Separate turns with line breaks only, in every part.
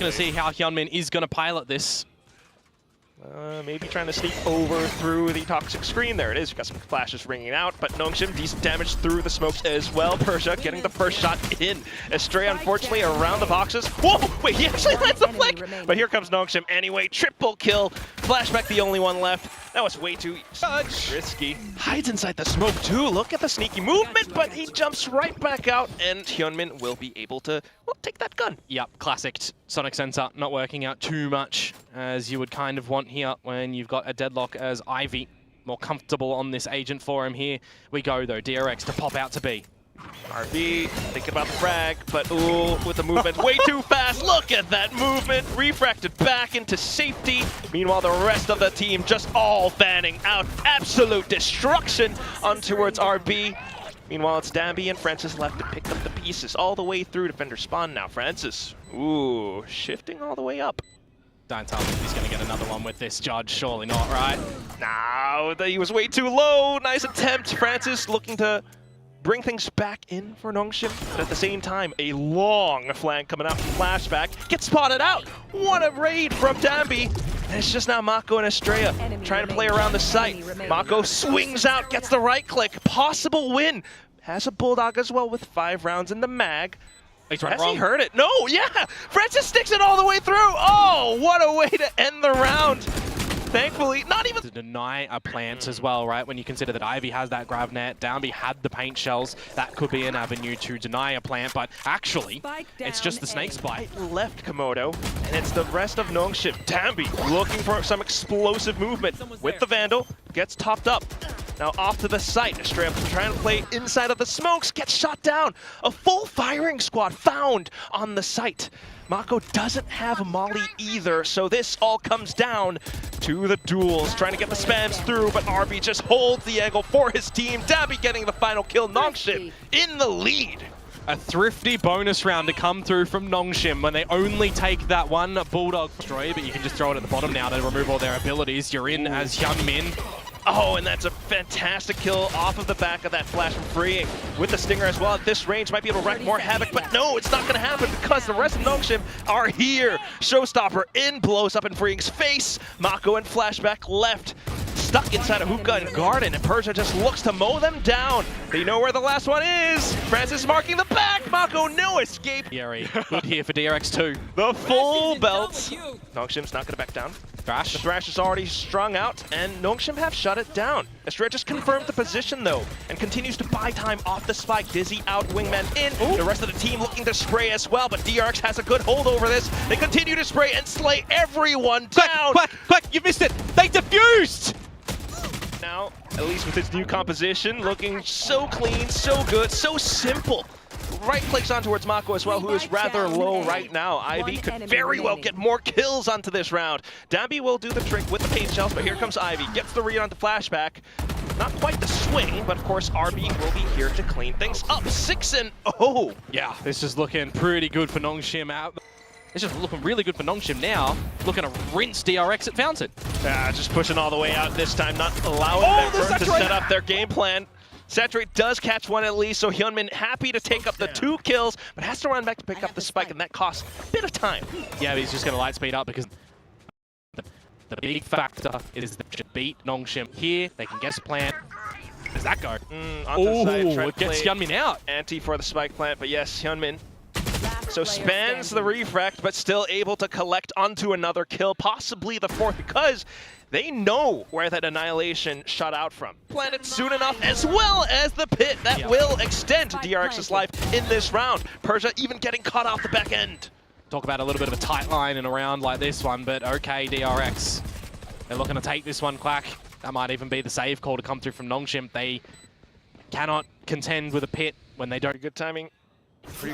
Gonna see how Hyunmin is gonna pilot this.
Maybe trying to sneak over through the toxic screen. There it is. You've got some flashes ringing out, but Nongshim, decent damage through the smokes as well. Persia getting the first shot in. Estrella, unfortunately, around the boxes. Whoa! Wait, he actually lands the flick! But here comes Nongshim anyway. Triple kill. Flashback, the only one left. That was way too risky. Hides inside the smoke too. Look at the sneaky movement, but he jumps right back out, and Hyunmin will be able to, well, take that gun.
Yep, classic Sonic Sensor not working out too much as you would kind of want here when you've got a deadlock as Ivy. More comfortable on this agent for him. Here we go though, DRX to pop out to B.
RB, think about the frag, but ooh, with the movement way too fast. Look at that movement, refracted back into safety. Meanwhile, the rest of the team just all fanning out. Absolute destruction on towards RB. Meanwhile, it's Dambi and Francis left to pick up the pieces all the way through defender spawn now. Francis, ooh, shifting all the way up.
Don't tell me he's going to get another one with this judge. Surely not, right?
No, he was way too low. Nice attempt. Francis looking to bring things back in for Nongshim, but at the same time, a long flank coming out from Flashback. Gets spotted out. What a raid from Dambi. And it's just now Mako and Estrella trying to play around the site. Mako swings out, gets the right click. Possible win. Has a Bulldog as well with 5 rounds in the mag. Has he heard it? No, yeah! Francis sticks it all the way through! Oh, what a way to end the round! Thankfully, not even
to deny a plant as well, right? When you consider that Ivy has that grav net, Downby had the paint shells, that could be an avenue to deny a plant, but actually, it's just the snake spike.
Left Komodo, and it's the rest of Nongshim. Downby looking for some explosive movement with the Vandal, gets topped up. Now off to the site, Estrella trying to play inside of the smokes, gets shot down. A full firing squad found on the site. Mako doesn't have a molly either, so this all comes down to the duels. Trying to get the spams through, but RB just holds the angle for his team. Dabby getting the final kill. Nongshim in the lead.
A thrifty bonus round to come through from Nongshim when they only take that one Bulldog destroy, but you can just throw it at the bottom now to remove all their abilities. You're in as Hyunmin.
Oh, and that's a fantastic kill off of the back of that flash from freeing. With the Stinger as well at this range, might be able to wreak more havoc, but no, it's not going to happen because the rest of Nongshim are here. Showstopper in, blows up in Freeing's face. Mako and Flashback left, stuck inside a hookah and garden, and Persia just looks to mow them down. They know where the last one is. Francis marking the back. Mako, no escape.
Gary, good here for DRX too.
The full belt. Nongshim's not going to back down.
Thrash.
The Thrash is already strung out, and Nongshim have shut it down. Estrella just confirmed the position, though, and continues to buy time off the spike. Dizzy out, Wingman in. Ooh. The rest of the team looking to spray as well, but DRX has a good hold over this. They continue to spray and slay everyone down.
Quick, you missed it. They defused.
Now, at least with its new composition, looking so clean, so good, so simple. Right clicks on towards Mako as well, who is rather low right now. Ivy could very well get more kills onto this round. Dambi will do the trick with the paint shells, but here comes Ivy. Gets the read on the Flashback. Not quite the swing, but of course RB will be here to clean things up. 6-0.
Yeah, this is looking pretty good for Nongshim out. It's just looking really good for Nongshim now. Looking to rinse DRX at Fountain.
Just pushing all the way out this time, not allowing them to set up their game plan. Saturate does catch one at least, so Hyunmin happy to take up the 2 kills, but has to run back to pick up the spike, and that costs a bit of time.
Yeah, but he's just going to light speed up because the big factor is they should beat Nongshim here. They can guess a plant. Does that go?
It
gets Hyunmin out.
Anti for the spike plant, but yes, Hyunmin. So spans the refract, but still able to collect onto another kill, possibly the 4th, because they know where that Annihilation shot out from. Planet soon enough, as well as the pit. That will extend DRX's life in this round. Persia even getting caught off the back end.
Talk about a little bit of a tight line in a round like this one, but okay, DRX. They're looking to take this one, Quack. That might even be the save call to come through from Nongshim. They cannot contend with a pit when they don't.
Good timing.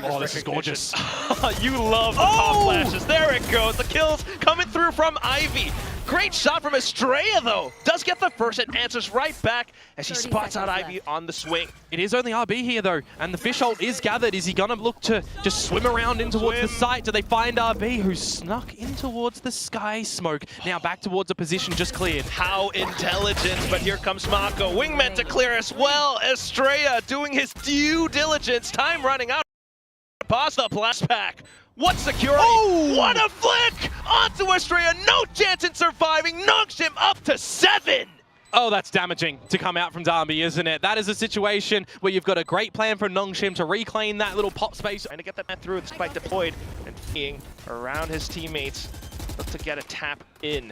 Oh, this is gorgeous.
You love the pop flashes. There it goes. The kills coming through from Ivy. Great shot from Estrella, though. Does get the first and answers right back as he spots out Ivy on the swing.
It is only RB here, though, and the fish ult is gathered. Is he going to look to just swim around in towards the site? Do they find RB, who snuck in towards the sky smoke? Now back towards a position just cleared.
How intelligent, but here comes Mako. Wingman to clear as well. Estrella doing his due diligence. Time running out. Past the blast pack. What security?
Oh!
What a flick! Onto Estrella, no chance in surviving. Nongshim up to 7!
Oh, that's damaging to come out from Darby, isn't it? That is a situation where you've got a great plan for Nongshim to reclaim that little pop space.
Trying to get that man through, the spike deployed, and being around his teammates. Look to get a tap in.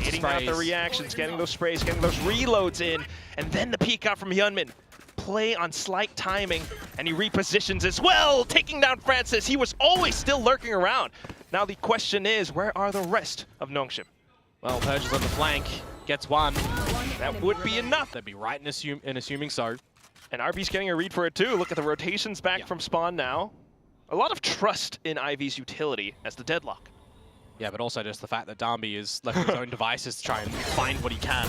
Getting out the reactions, getting those sprays, getting those reloads in, and then the peek out from Hyunmin. Play on slight timing, and he repositions as well, taking down Francis. He was always still lurking around. Now the question is, where are the rest of Nongshim?
Well, Purge is on the flank, gets one.
That would be enough.
They'd be right in assuming so.
And RB's getting a read for it too. Look at the rotations back from spawn now. A lot of trust in Ivy's utility as the deadlock.
Yeah, but also just the fact that Darby is left with his own devices to try and find what he can.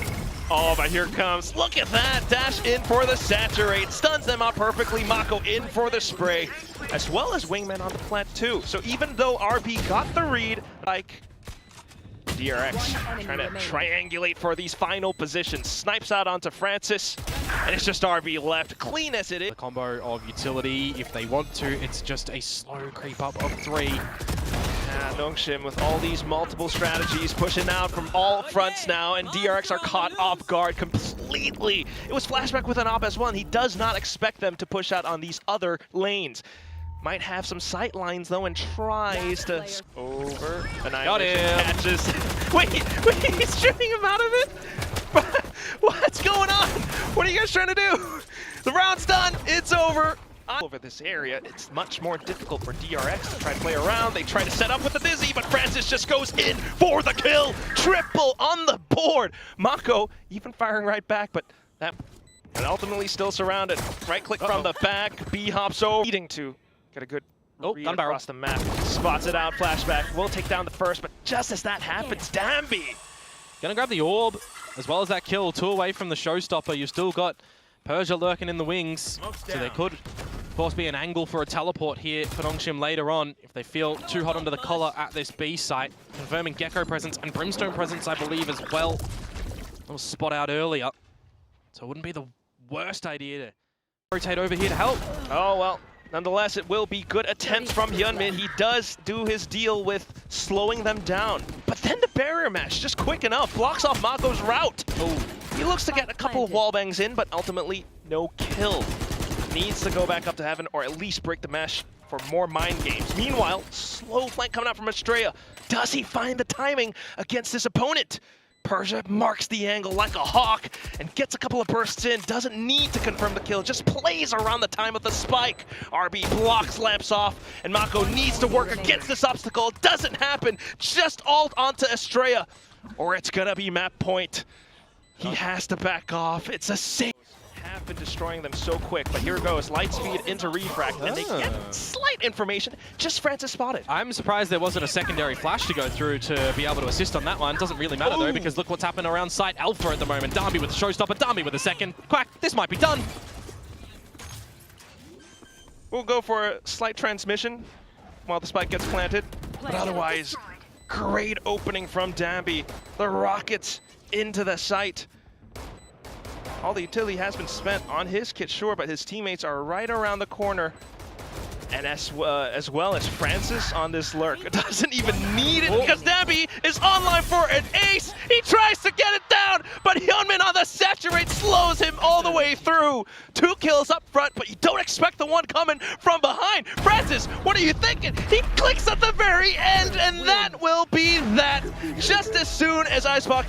Oh, but here comes, look at that, dash in for the saturate, stuns them out perfectly, Mako in for the spray, as well as Wingman on the plant too. So even though RB got the read, like DRX trying to triangulate for these final positions, snipes out onto Francis, and it's just RB left, clean as it is.
The combo of utility, if they want to, it's just a slow creep up of 3.
Nongshim with all these multiple strategies pushing out from all fronts now, and DRX are caught off guard completely. It was flashback with an op as well, and he does not expect them to push out on these other lanes. Might have some sight lines though, and tries to over. Annihilation catches. Wait, he's shooting him out of it? What's going on? What are you guys trying to do? The round's done, it's over. Over this area, it's much more difficult for DRX to try to play around. They try to set up with the Dizzy, but Francis just goes in for the kill. Triple on the board. Mako even firing right back, but that and ultimately still surrounded. Right click from the back, B hops over. Needing to get a good read across the map. Spots it out, flashback. Will take down the first, but just as that happens, Dambi
Gonna grab the orb, as well as that kill. 2 away from the showstopper. You've still got Persia lurking in the wings, so there could, of course, be an angle for a teleport here for Nongshim later on if they feel too hot under the collar at this B site. Confirming Gecko presence and Brimstone presence, I believe, as well. A little spot out earlier, so it wouldn't be the worst idea to rotate over here to help.
Oh, well, nonetheless, it will be good attempts from Hyunmin. He does do his deal with slowing them down, but then the barrier mash, just quick enough, blocks off Mako's route.
Oh.
He looks to get a couple of wall bangs in, but ultimately no kill. Needs to go back up to heaven, or at least break the mesh for more mind games. Meanwhile, slow flank coming out from Estrella. Does he find the timing against his opponent? Persia marks the angle like a hawk and gets a couple of bursts in. Doesn't need to confirm the kill, just plays around the time of the spike. RB blocks lamps off, and Mako needs to work against this obstacle. It doesn't happen. Just ult onto Estrella, or it's gonna be map point. He has to back off. It's a save. Have been destroying them so quick, but here goes. Light speed into refract, and they get slight information. Just Francis spotted.
I'm surprised there wasn't a secondary flash to go through to be able to assist on that one. Doesn't really matter though, because look what's happening around site Alpha at the moment. Darby with the showstopper, Darby with the second. Quack, this might be done.
We'll go for a slight transmission while the spike gets planted, but otherwise, great opening from Dambi. The rockets into the site. All the utility has been spent on his kit, sure, but his teammates are right around the corner. And as well as Francis on this lurk. Doesn't even need it because Dambi is online for an ace. He tries to get it down, but Hyunmin on the saturate slows him all the way through. 2 kills up front, but you don't expect the one coming from behind. Francis, what are you thinking? He clicks at the very end, and that will be that. Just as soon as Icebox